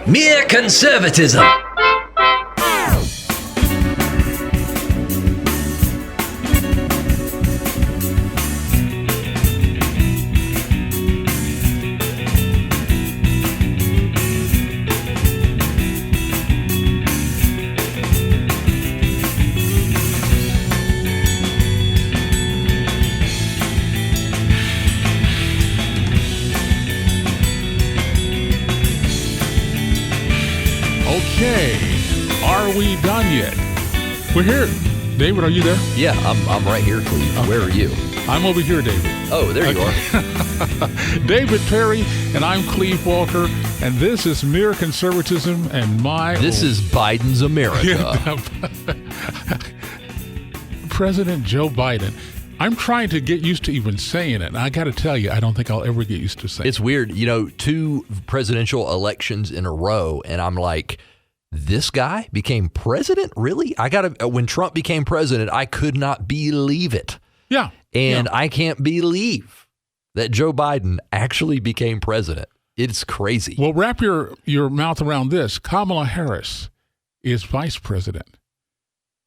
Mere conservatism. Okay, are we done yet? We're here. David, are you there? Yeah, I'm right here, Cleve. Okay. Where are you? I'm over here, David. Oh, there you are. David Perry, and I'm Cleve Walker, and this is Mere Conservatism and This is Biden's America. President Joe Biden. I'm trying to get used to even saying it. And I got to tell you, I don't think I'll ever get used to saying it. It's weird. 2 presidential elections in a row, and I'm like, this guy became president? Really? When Trump became president, I could not believe it. Yeah. And I can't believe that Joe Biden actually became president. It's crazy. Well, wrap your mouth around this. Kamala Harris is vice president.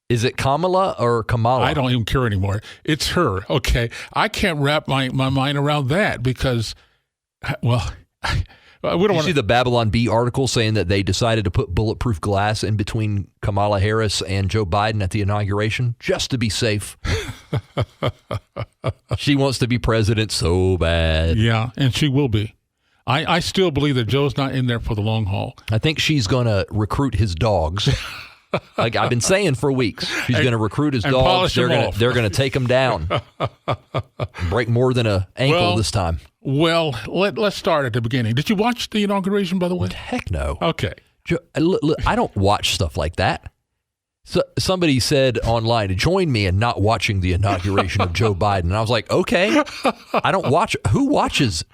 Is it Kamala or Kamala? I don't even care anymore. It's her. Okay. I can't wrap my mind around that because, well, we don't want to see the Babylon Bee article saying that they decided to put bulletproof glass in between Kamala Harris and Joe Biden at the inauguration just to be safe. She wants to be president so bad. Yeah, and she will be. I still believe that Joe's not in there for the long haul. I think she's going to recruit his dogs. Like I've been saying for weeks, she's going to recruit his dogs. They're going to take him down, break more than an ankle this time. Well, let's start at the beginning. Did you watch the inauguration, by the way? Heck no. Okay. I don't watch stuff like that. So somebody said online, join me in not watching the inauguration of Joe Biden. And I was like, okay, I don't watch. Who watches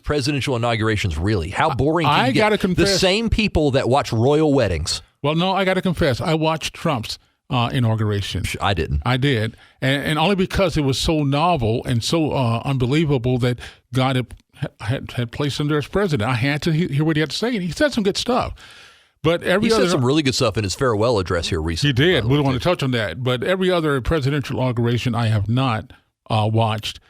presidential inaugurations really? How boring can you get? I got to confess. The same people that watch royal weddings. Well, no, I got to confess. I watched Trump's inauguration. I didn't. I did. And only because it was so novel and so unbelievable that God had placed him there as president. I had to hear what he had to say. And he said some good stuff. But he said some really good stuff in his farewell address here recently. He did. We don't want to touch on that. But every other presidential inauguration I have not watched.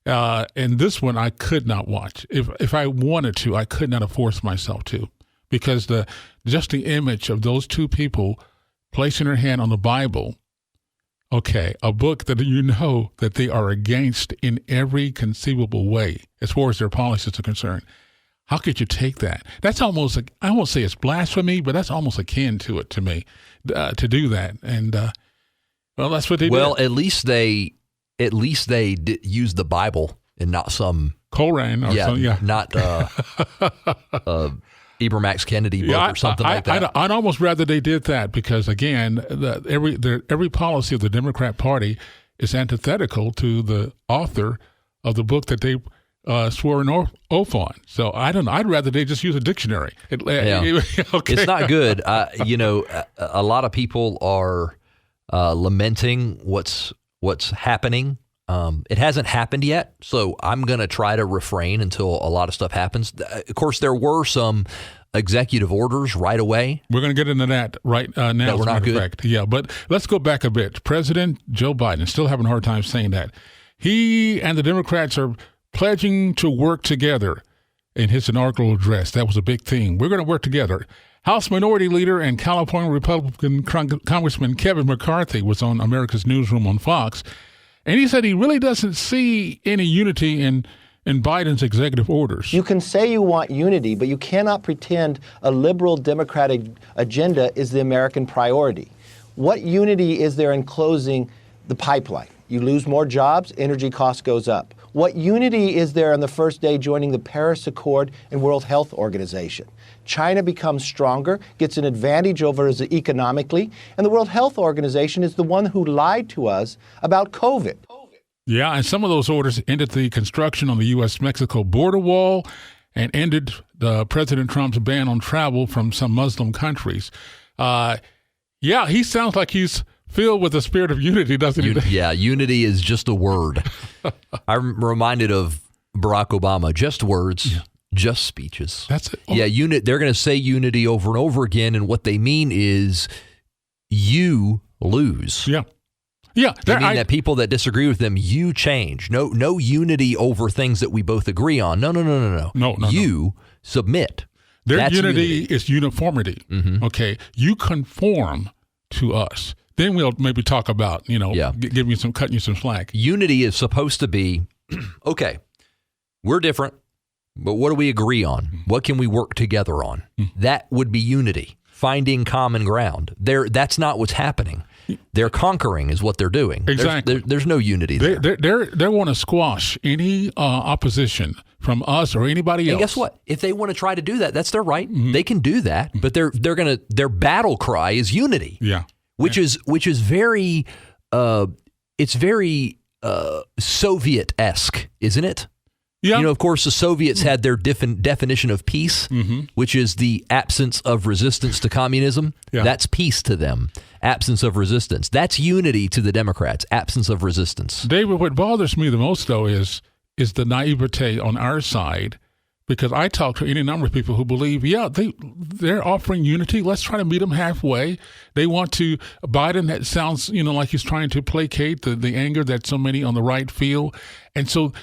And this one I could not watch. If I wanted to, I could not have forced myself to. Because just the image of those 2 people placing their hand on the Bible, okay, a book that that they are against in every conceivable way as far as their policies are concerned. How could you take that? That's almost, I won't say it's blasphemy, but that's almost akin to it to me, to do that. And, well, that's what they did. Well, at least they used the Bible and not some Koran or something. Yeah. Not Ibram X. Kennedy book or something like that. I'd almost rather they did that because, again, every policy of the Democrat Party is antithetical to the author of the book that they swore an oath on. So I don't know. I'd rather they just use a dictionary. Okay. It's not good. A lot of people are lamenting what's happening. It hasn't happened yet, so I'm going to try to refrain until a lot of stuff happens. Of course, there were some executive orders right away. We're going to get into that right now. That were not good. Fact. Yeah, but let's go back a bit. President Joe Biden, still having a hard time saying that. He and the Democrats are pledging to work together in his inaugural address. That was a big theme. We're going to work together. House Minority Leader and California Republican Congressman Kevin McCarthy was on America's Newsroom on Fox. And he said he really doesn't see any unity in Biden's executive orders. You can say you want unity, but you cannot pretend a liberal democratic agenda is the American priority. What unity is there in closing the pipeline? You lose more jobs, energy cost goes up. What unity is there on the first day joining the Paris Accord and World Health Organization? China becomes stronger, gets an advantage over us economically, and the World Health Organization is the one who lied to us about COVID. Yeah, and some of those orders ended the construction on the U.S.-Mexico border wall and ended President Trump's ban on travel from some Muslim countries. Yeah, he sounds like he's filled with the spirit of unity, doesn't he? Yeah, unity is just a word. I'm reminded of Barack Obama. Just words. Just speeches. That's it. Oh. Yeah, they're going to say unity over and over again, and what they mean is you lose. Yeah. Yeah. They mean that people that disagree with them, you change. No unity over things that we both agree on. No. No. You submit. Their unity is uniformity. Mm-hmm. Okay. You conform to us. Then we'll maybe talk about, cutting you some slack. Unity is supposed to be, okay, we're different, but what do we agree on? What can we work together on? That would be unity, finding common ground. That's not what's happening. They're conquering is what they're doing. Exactly. There's no unity there. They want to squash any opposition from us or anybody else. And guess what? If they want to try to do that, that's their right. Mm-hmm. They can do that, but their battle cry is unity. Yeah. Which is very it's very Soviet-esque, isn't it? Yeah. Of course, the Soviets had their definition of peace, which is the absence of resistance to communism. Yeah. That's peace to them. Absence of resistance. That's unity to the Democrats. Absence of resistance. David, what bothers me the most, though, is the naivete on our side, because I talk to any number of people who believe, they're offering unity. Let's try to meet them halfway. They want to, Biden, that sounds, like he's trying to placate the anger that so many on the right feel. And so,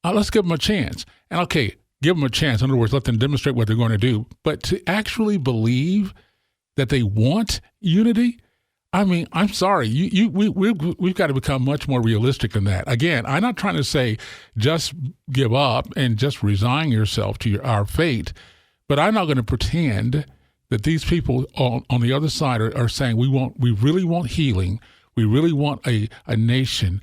let's give them a chance. And okay, give them a chance. In other words, let them demonstrate what they're going to do. But to actually believe that they want unity, I mean, I'm sorry. We've got to become much more realistic than that. Again, I'm not trying to say just give up and just resign yourself to our fate, but I'm not going to pretend that these people on the other side are saying we really want healing. We really want a nation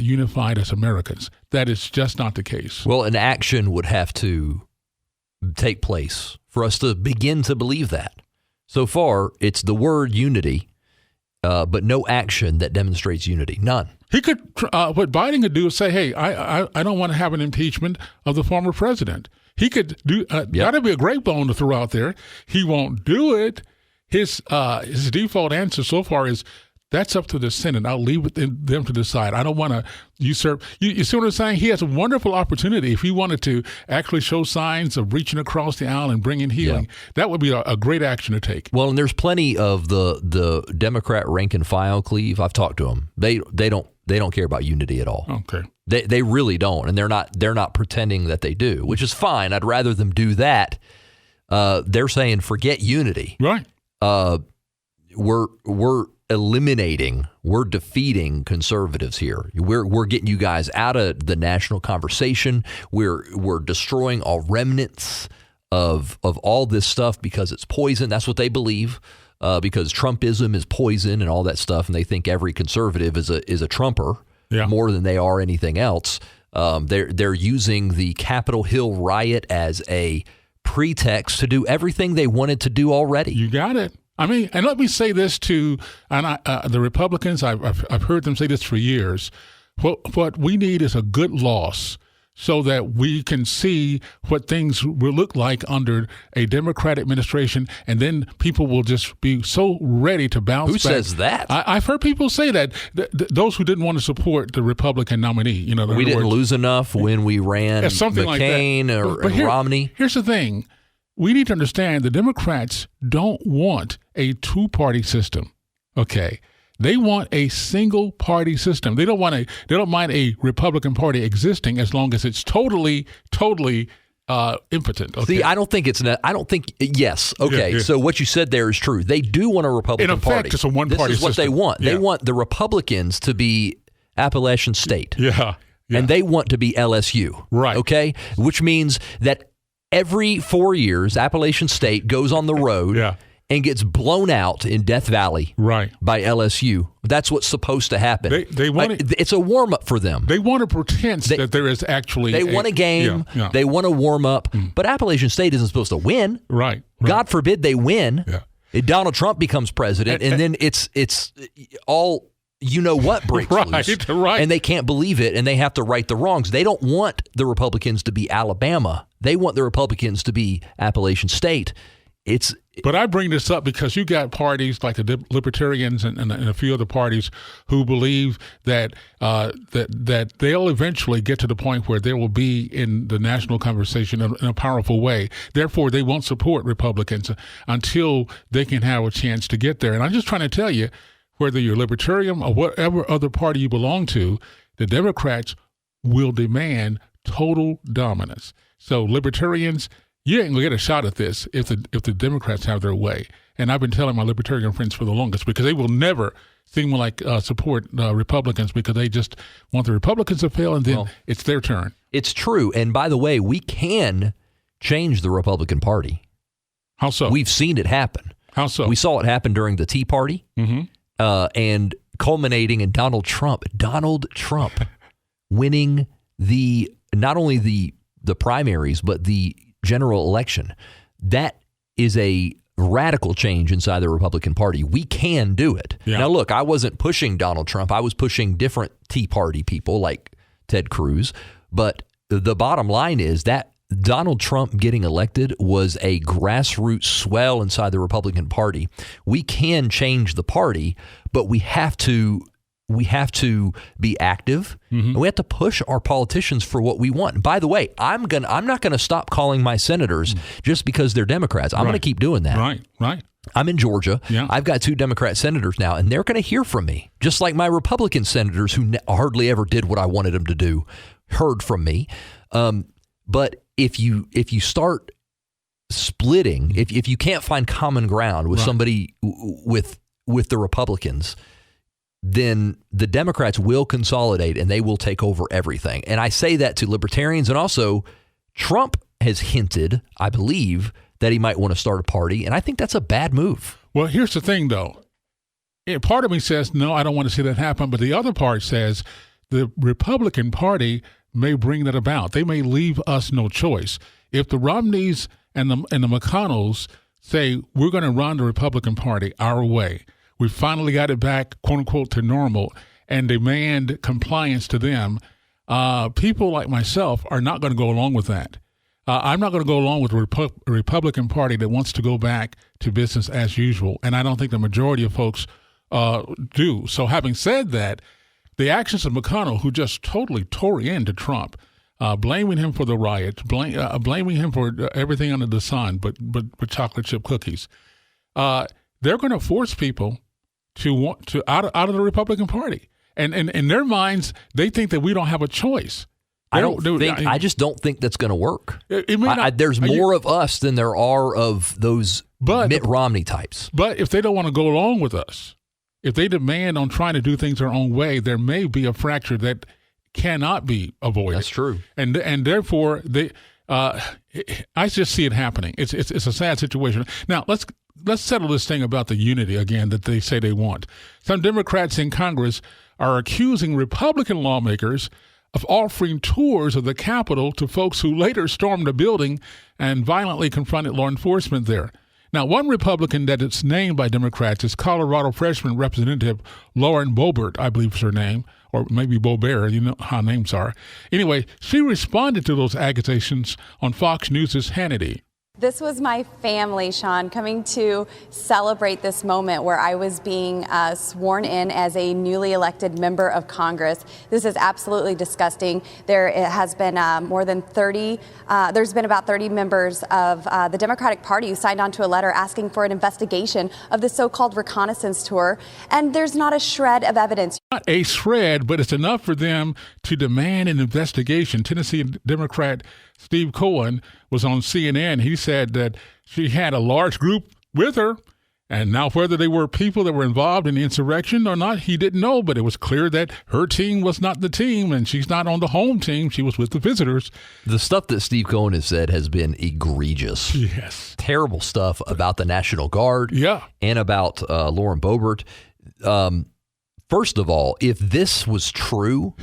unified as Americans. That is just not the case. Well, an action would have to take place for us to begin to believe that. So far, it's the word unity, but no action that demonstrates unity. None. He could. What Biden could do is say, "Hey, I don't want to have an impeachment of the former president." He could do. That'd be a great bone to throw out there. He won't do it. His default answer so far is, that's up to the Senate. I'll leave it them to decide. I don't want to usurp. You see what I'm saying? He has a wonderful opportunity. If he wanted to actually show signs of reaching across the aisle and bringing healing, that would be a great action to take. Well, and there's plenty of the Democrat rank and file, Cleve. I've talked to them. They don't care about unity at all. Okay. They really don't, and they're not pretending that they do, which is fine. I'd rather them do that. They're saying forget unity. Right. We're defeating conservatives here. We're getting you guys out of the national conversation. We're destroying all remnants of all this stuff because it's poison. That's what they believe, because Trumpism is poison and all that stuff, and they think every conservative is a Trumper more than they are anything else. They're using the Capitol Hill riot as a pretext to do everything they wanted to do already. You got it. I mean, and let me say this to the Republicans. I've heard them say this for years. What we need is a good loss so that we can see what things will look like under a Democratic administration, and then people will just be so ready to bounce back. Who says that? I've heard people say that, those who didn't want to support the Republican nominee. We didn't lose enough when we ran McCain or Romney. Here's the thing. We need to understand the Democrats don't want a two-party system. Okay, they want a single-party system. They don't mind a Republican Party existing as long as it's totally impotent. Okay? See, I don't think yes. Okay, Yeah. So what you said there is true. They do want a Republican Party. In effect, it's a one-party system. This is what they want. Yeah. They want the Republicans to be Appalachian State. Yeah. And they want to be LSU. Right. Okay, which means that every 4 years, Appalachian State goes on the road and gets blown out in Death Valley by LSU. That's what's supposed to happen. They want it's a warm-up for them. They want a pretense that there is actually They want a game. Yeah. They want to warm up. But Appalachian State isn't supposed to win. Right. God forbid they win. Yeah. Donald Trump becomes president, and then it's all what breaks loose. Right. And they can't believe it, and they have to right the wrongs. They don't want the Republicans to be Alabama. They want the Republicans to be Appalachian State. But I bring this up because you got parties like the Libertarians and a few other parties who believe that that they'll eventually get to the point where they will be in the national conversation in a powerful way. Therefore, they won't support Republicans until they can have a chance to get there. And I'm just trying to tell you, whether you're Libertarian or whatever other party you belong to, the Democrats will demand total dominance. So Libertarians, you ain't gonna get a shot at this if the Democrats have their way. And I've been telling my Libertarian friends for the longest, because they will never seem like support Republicans, because they just want the Republicans to fail, and then it's their turn. It's true. And by the way, we can change the Republican Party. How so? We've seen it happen. How so? We saw it happen during the Tea Party, and culminating in Donald Trump winning not only the primaries, but the general election. That is a radical change inside the Republican Party. We can do it. Yeah. Now, look, I wasn't pushing Donald Trump. I was pushing different Tea Party people like Ted Cruz. But the bottom line is that Donald Trump getting elected was a grassroots swell inside the Republican Party. We can change the party, but we have to be active, and we have to push our politicians for what we want. And by the way, I'm not going to stop calling my senators just because they're Democrats. I'm going to keep doing that. Right. I'm in Georgia. Yeah. I've got 2 Democrat senators now, and they're going to hear from me, just like my Republican senators who hardly ever did what I wanted them to do heard from me. But if you start splitting, if you can't find common ground with somebody with the Republicans, then the Democrats will consolidate and they will take over everything. And I say that to Libertarians, and also Trump has hinted, I believe, that he might want to start a party, and I think that's a bad move. Well, here's the thing, though. Part of me says, no, I don't want to see that happen, but the other part says the Republican Party may bring that about. They may leave us no choice. If the Romneys and the McConnells say, we're going to run the Republican Party our way, we finally got it back, quote unquote, to normal, and demand compliance to them, people like myself are not going to go along with that. I'm not going to go along with a Republican Party that wants to go back to business as usual, and I don't think the majority of folks do. So having said that, the actions of McConnell, who just totally tore into Trump, blaming him for the riots, blaming him for everything under the sun, but chocolate chip cookies, they're going to force people to want to out of the Republican Party, and in their minds, they think that we don't have a choice. I just don't think that's going to work. It may not, there's more of us than there are of those Mitt Romney types. But if they don't want to go along with us, if they demand on trying to do things their own way, there may be a fracture that cannot be avoided. That's true. And therefore, I just see it happening. It's a sad situation. Now, let's settle this thing about the unity again that they say they want. Some Democrats in Congress are accusing Republican lawmakers of offering tours of the Capitol to folks who later stormed the building and violently confronted law enforcement there. Now, one Republican that is named by Democrats is Colorado freshman Representative Lauren Boebert, I believe is her name, or maybe Boebert, you know how names are. Anyway, she responded to those accusations on Fox News' Hannity. This was my family, Sean, coming to celebrate this moment where I was being sworn in as a newly elected member of Congress. This is absolutely disgusting. There has been there's been about 30 members of the Democratic Party who signed on to a letter asking for an investigation of the so-called reconnaissance tour, and there's not a shred of evidence. Not a shred, but it's enough for them to demand an investigation. Tennessee Democrat Steve Cohen was on CNN. He said that she had a large group with her, and now whether they were people that were involved in the insurrection or not, he didn't know, but it was clear that her team was not the team, and she's not on the home team. She was with the visitors. The stuff that Steve Cohen has said has been egregious. Yes. Terrible stuff about the National Guard. Yeah. And about Lauren Boebert. First of all, if this was true,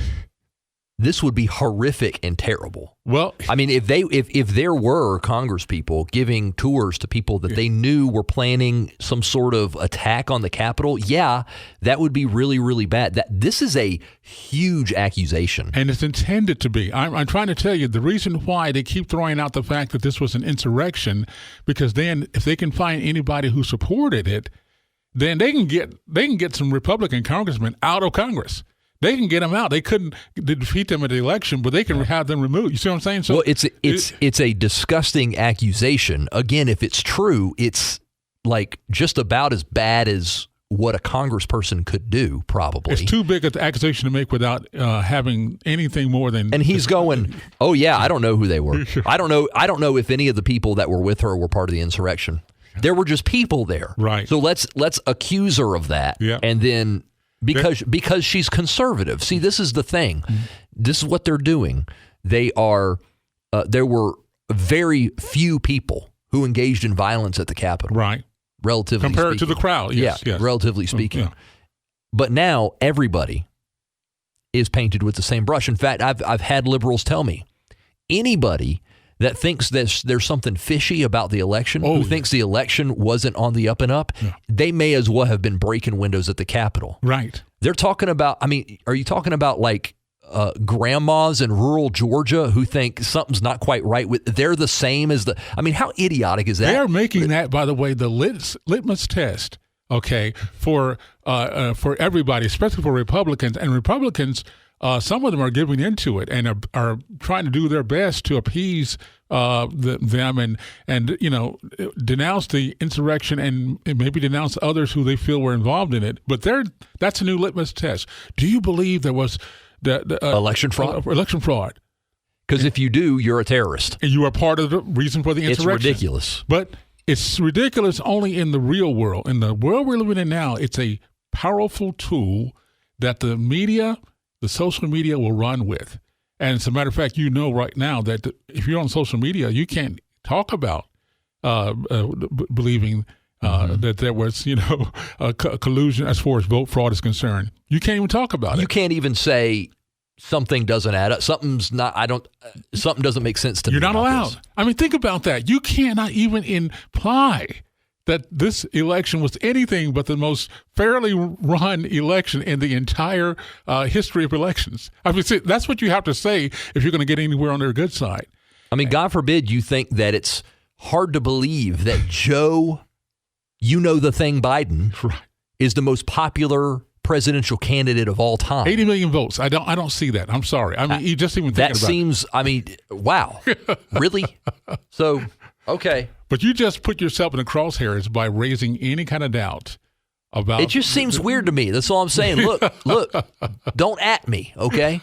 this would be horrific and terrible. Well, I mean, if there were Congress people giving tours to people that they knew were planning some sort of attack on the Capitol, yeah, that would be really, really bad. This is a huge accusation. And it's intended to be. I'm trying to tell you the reason why they keep throwing out the fact that this was an insurrection, because then if they can find anybody who supported it, then they can get some Republican congressmen out of Congress. They can get them out. They couldn't defeat them at the election, but they can have them removed. You see what I'm saying? So well, it's a disgusting accusation. Again, if it's true, it's like just about as bad as what a congressperson could do, probably. It's too big an accusation to make without having anything more than. And he's going, oh yeah, I don't know who they were. I don't know if any of the people that were with her were part of the insurrection. There were just people there. Right. So let's accuse her of that. Yeah. And then because she's conservative. See, this is the thing. This is what they're doing. They are there were very few people who engaged in violence at the Capitol. Right. Relatively compared speaking. to the crowd. Yes, yes. Relatively speaking. Yeah. But now everybody is painted with the same brush. In fact, I've had liberals tell me, anybody that thinks there's something fishy about the election, who thinks the election wasn't on the up and up, they may as well have been breaking windows at the Capitol. Right. They're talking about, I mean, are you talking about like grandmas in rural Georgia who think something's not quite right with, they're the same as I mean, how idiotic is that? They're making that, by the way, the litmus test, okay, for everybody, especially for Republicans. And Republicans, some of them are giving into it and are trying to do their best to appease them and denounce the insurrection and maybe denounce others who they feel were involved in it. But that's a new litmus test. Do you believe there was the election fraud? Election fraud. Because if you do, you're a terrorist. And you are part of the reason for the insurrection. It's ridiculous. But it's ridiculous only in the real world. In the world we're living in now, it's a powerful tool that the media, the social media will run with. And as a matter of fact, right now that if you're on social media, you can't talk about believing that there was, a collusion as far as vote fraud is concerned. You can't even talk about it. You can't even say something doesn't add up. Something doesn't make sense to me. You're not allowed. This. I mean, think about that. You cannot even imply that this election was anything but the most fairly run election in the entire history of elections. I mean, see, that's what you have to say if you're going to get anywhere on their good side. I mean, God forbid you think that it's hard to believe that Joe, the thing Biden, is the most popular presidential candidate of all time. 80 million votes. I don't see that. I'm sorry. I mean, you just even think that about seems. it. I mean, wow, really? So, okay. But you just put yourself in the crosshairs by raising any kind of doubt about. It just seems weird to me. That's all I'm saying. Look, don't at me, okay?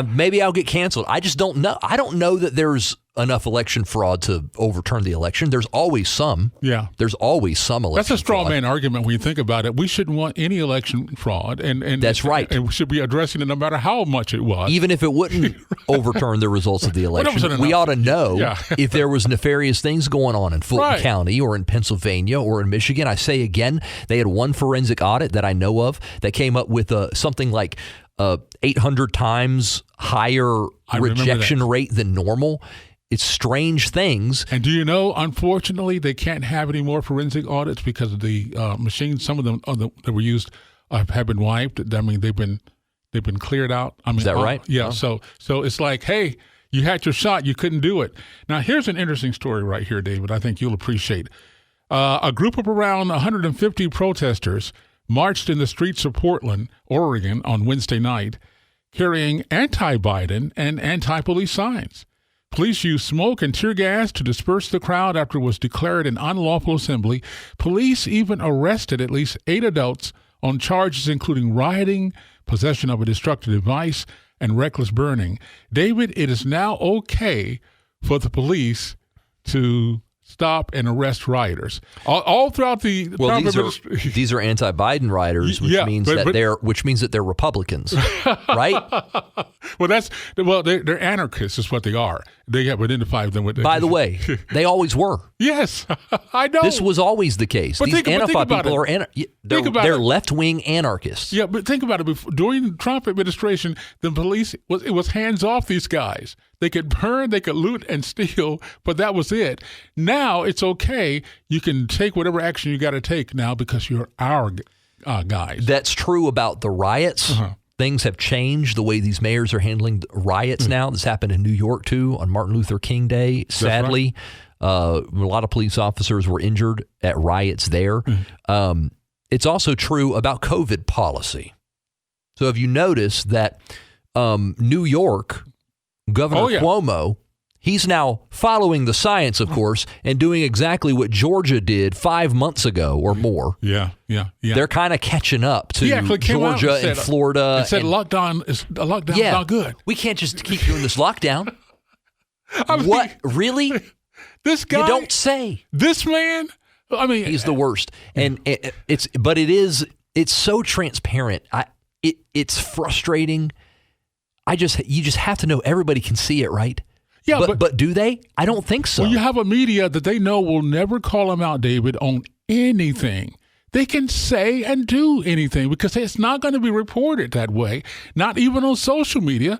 Maybe I'll get canceled. I just don't know. I don't know that there's enough election fraud to overturn the election. There's always some. Yeah. There's always some election fraud. That's a straw man argument when you think about it. We shouldn't want any election fraud. And that's right. And we should be addressing it no matter how much it was. Even if it wouldn't overturn the results of the election, we ought to know if there was nefarious things going on in Fulton County or in Pennsylvania or in Michigan. I say again, they had one forensic audit that I know of that came up with something like 800 times higher rejection rate than normal. It's strange things. And do you know, unfortunately, they can't have any more forensic audits because of the machines. Some of them that were used have been wiped. I mean, they've been cleared out. I mean, is that right? Yeah. Oh. So it's like, hey, you had your shot. You couldn't do it. Now, here's an interesting story right here, David. I think you'll appreciate. A group of around 150 protesters marched in the streets of Portland, Oregon on Wednesday night, carrying anti-Biden and anti-police signs. Police used smoke and tear gas to disperse the crowd after it was declared an unlawful assembly. Police even arrested at least 8 adults on charges including rioting, possession of a destructive device, and reckless burning. David, it is now okay for the police to stop and arrest rioters. All throughout the well, Trump these are anti-Biden rioters, which means that they're Republicans, right? Well, they're anarchists, is what they are. They have identified them with. By the way, they always were. Yes, I know. This was always the case. But These Antifa people are they're left-wing anarchists. Yeah, but think about it. During the Trump administration, the police was hands off these guys. They could burn, they could loot and steal, but that was it. Now it's okay. You can take whatever action you got to take now because you're our guys. That's true about the riots. Uh-huh. Things have changed the way these mayors are handling riots now. This happened in New York, too, on Martin Luther King Day. Sadly, a lot of police officers were injured at riots there. It's also true about COVID policy. So have you noticed that New York, Governor Cuomo, he's now following the science, of course, and doing exactly what Georgia did 5 months ago or more. Yeah. They're kind of catching up to Georgia and Florida. And said lockdown's not good. We can't just keep doing this lockdown. What? Really? This guy? You don't say. This man? I mean, he's the worst. And it's so transparent. It's frustrating. You just have to know everybody can see it, right? Yeah, but do they? I don't think so. Well, you have a media that they know will never call them out, David, on anything. They can say and do anything because it's not going to be reported that way, not even on social media.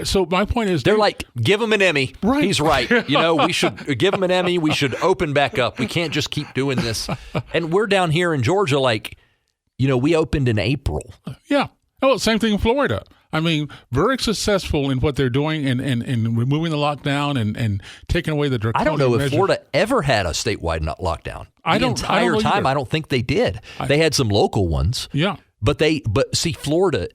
So my point is... They're like, give him an Emmy. Right. He's right. We should give him an Emmy. We should open back up. We can't just keep doing this. And we're down here in Georgia we opened in April. Yeah. Oh, same thing in Florida. I mean, very successful in what they're doing and removing the lockdown and taking away the draconian measures. I don't know if Florida ever had a statewide lockdown. I don't think they did. They had some local ones. Yeah. But see, Florida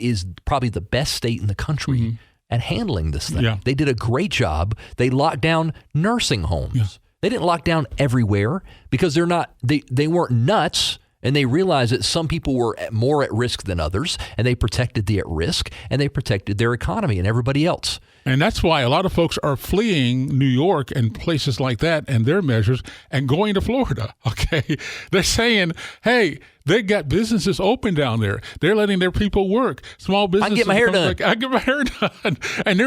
is probably the best state in the country at handling this thing. Yeah. They did a great job. They locked down nursing homes. Yeah. They didn't lock down everywhere because they weren't nuts. And they realized that some people were more at risk than others, and they protected the at risk, and they protected their economy and everybody else. And that's why a lot of folks are fleeing New York and places like that and their measures and going to Florida, okay? They're saying, hey, they got businesses open down there. They're letting their people work. Small businesses. I can get my hair done. I get my hair done. And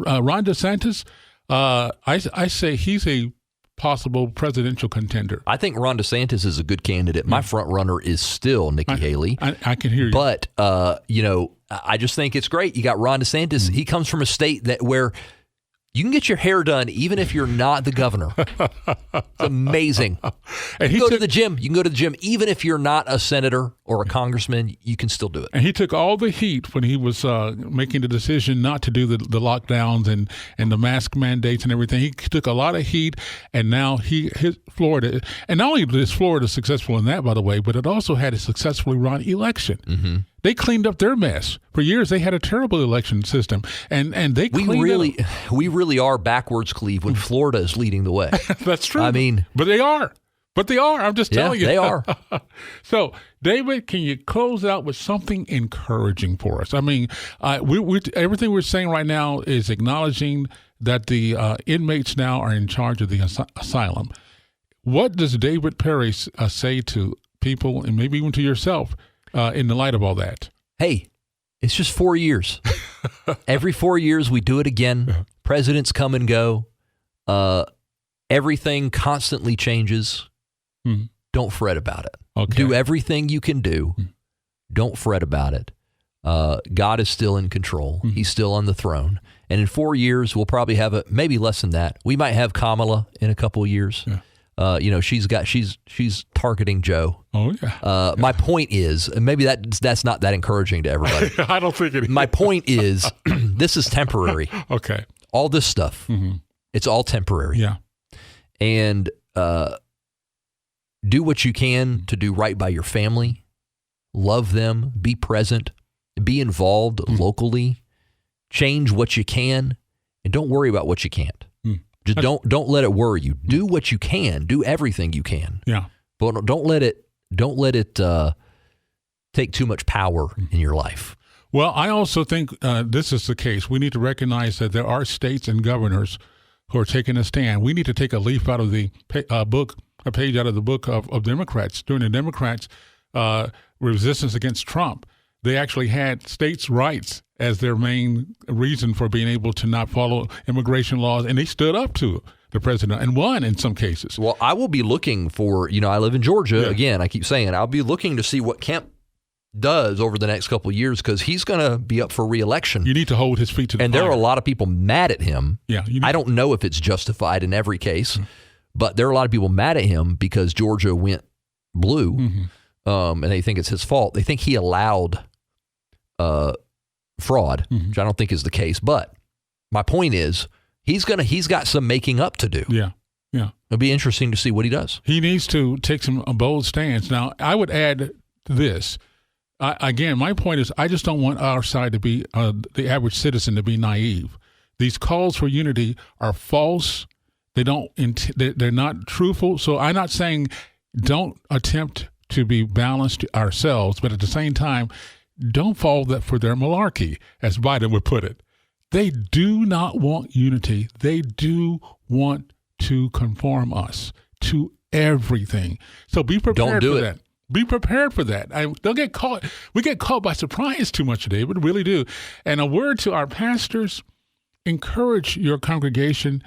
Ron DeSantis, I say he's a possible presidential contender. I think Ron DeSantis is a good candidate. My front runner is still Nikki Haley. I can hear you. But, I just think it's great. You got Ron DeSantis. He comes from a state where you can get your hair done even if you're not the governor. It's amazing. And you can go to the gym. You can go to the gym even if you're not a senator or a congressman. You can still do it. And he took all the heat when he was making the decision not to do the lockdowns and the mask mandates and everything. He took a lot of heat, and now his Florida, and not only is Florida successful in that, by the way, but it also had a successfully run election. Mm-hmm. They cleaned up their mess. For years, they had a terrible election system, and they cleaned it up. We really are backwards, Cleve, when Florida is leading the way. That's true. I mean, but they are. I'm just telling you. They are. So, David, can you close out with something encouraging for us? I mean, we everything we're saying right now is acknowledging that the inmates now are in charge of the asylum. What does David Perry say to people, and maybe even to yourself, in the light of all that? Hey, it's just 4 years. Every 4 years we do it again. Presidents come and go. Everything constantly changes. Don't fret about it. Okay. Do everything you can do. Don't fret about it. God is still in control. He's still on the throne. And in 4 years, we'll probably have maybe less than that. We might have Kamala in a couple of years. Yeah. She's targeting Joe. Oh yeah. My point is, and maybe that's not that encouraging to everybody. I don't think it is. My point is, this is temporary. Okay. All this stuff, it's all temporary. Yeah. And do what you can to do right by your family. Love them. Be present. Be involved locally. Change what you can, and don't worry about what you can't. Just don't let it worry you. Do what you can. Do everything you can. Yeah. But don't let it take too much power in your life. Well, I also think this is the case. We need to recognize that there are states and governors who are taking a stand. We need to take a leaf out of the a page out of the book of Democrats. During the Democrats' resistance against Trump, they actually had states' rights as their main reason for being able to not follow immigration laws, and they stood up to the president and won in some cases. Well, I will be looking for, I live in Georgia. Yeah. Again, I keep saying I'll be looking to see what Kemp does over the next couple of years, because he's going to be up for re-election. You need to hold his feet to the fire. And there are a lot of people mad at him. Yeah, I don't know if it's justified in every case, but there are a lot of people mad at him because Georgia went blue, and they think it's his fault. They think he allowed fraud, which I don't think is the case. But my point is, he's got some making up to do. Yeah. It'll be interesting to see what he does. He needs to take a bold stance. Now, I would add this. Again, my point is, I just don't want our side to be the average citizen to be naive. These calls for unity are false. They're not truthful. So I'm not saying don't attempt to be balanced ourselves, but at the same time, don't fall for their malarkey, as Biden would put it. They do not want unity. They do want to conform us to everything. So be prepared for that. Be prepared for that. They'll get caught. We get caught by surprise too much, David. We really do. And a word to our pastors: encourage your congregation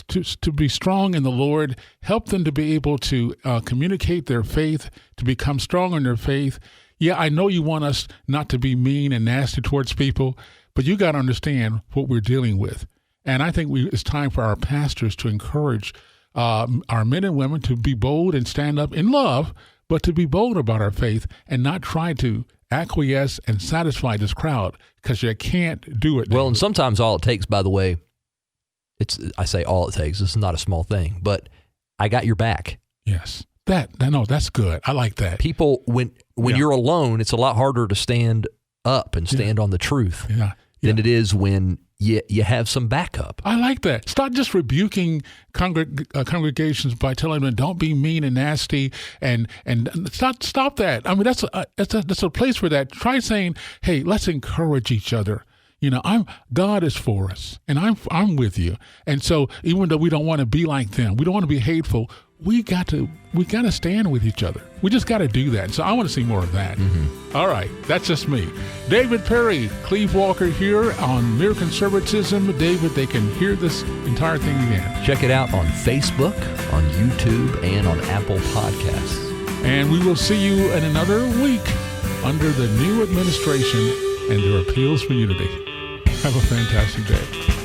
to be strong in the Lord. Help them to be able to communicate their faith, to become strong in their faith. Yeah, I know you want us not to be mean and nasty towards people, but you got to understand what we're dealing with. And I think it's time for our pastors to encourage our men and women to be bold and stand up in love, but to be bold about our faith and not try to acquiesce and satisfy this crowd, because you can't do it. Well, and sometimes all it takes, by the way, I say all it takes. This is not a small thing, but I got your back. Yes. That's good. I like that. People, when you're alone, it's a lot harder to stand up and stand on the truth than it is when you have some backup. I like that. Stop just rebuking congregations by telling them don't be mean and nasty, and stop that. I mean, that's a place for that. Try saying, hey, let's encourage each other. God is for us, and I'm with you. And so even though we don't want to be like them, we don't want to be hateful, we got to stand with each other. We just got to do that. So I want to see more of that. All right, that's just me. David Perry, Cleve Walker here on Mere Conservatism. David, they can hear this entire thing again. Check it out on Facebook, on YouTube, and on Apple Podcasts. And we will see you in another week under the new administration and their appeals for unity. Have a fantastic day.